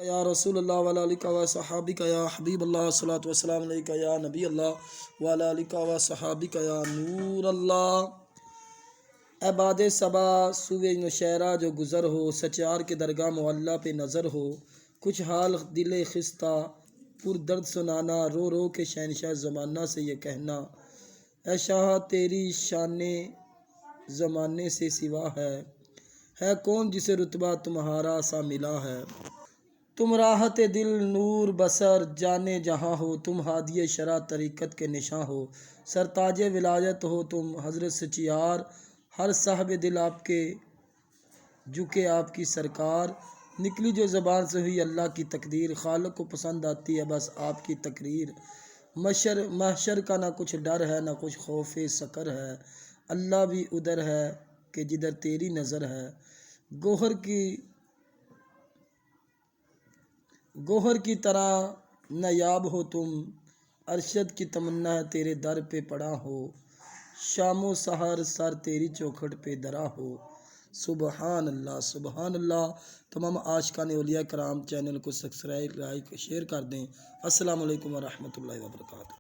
یا رسول اللہ وعلی آلہ و صحابہ یا حبیب اللہ صلاۃ وسلام علیکہ یا نبی اللہ وعلی آلہ و صحابہ یا نور اللہ۔ اے باد صبا سوئے نوشہرہ جو گزر ہو، سچار کے درگاہ معلیٰ پہ نظر ہو، کچھ حال دل خستہ پر درد سنانا، رو رو کے شہنشاہ زمانہ سے یہ کہنا، اے شاہ تیری شان زمانے سے سوا ہے کون جسے رتبہ تمہارا سا ملا ہے۔ تم راحت دل نور بصر جانے جہاں ہو، تم ہادی شرع طریقت کے نشاں ہو، سرتاج ولایت ہو تم حضرت سچیار، ہر صاحب دل آپ کے جھکے آپ کی سرکار، نکلی جو زبان سے ہوئی اللہ کی تقدیر، خالق کو پسند آتی ہے بس آپ کی تقریر، محشر کا نہ کچھ ڈر ہے نہ کچھ خوف سکر ہے، اللہ بھی ادھر ہے کہ جدھر تیری نظر ہے، گوہر کی طرح نایاب ہو تم، ارشد کی تمنا ہے تیرے در پہ پڑا ہو، شام و سحر سر تیری چوکھٹ پہ درا ہو۔ سبحان اللہ سبحان اللہ۔ تمام عاشقان اولیاء کرام چینل کو سبسکرائب، لائک، شیئر کر دیں۔ السلام علیکم ورحمۃ اللہ وبرکاتہ۔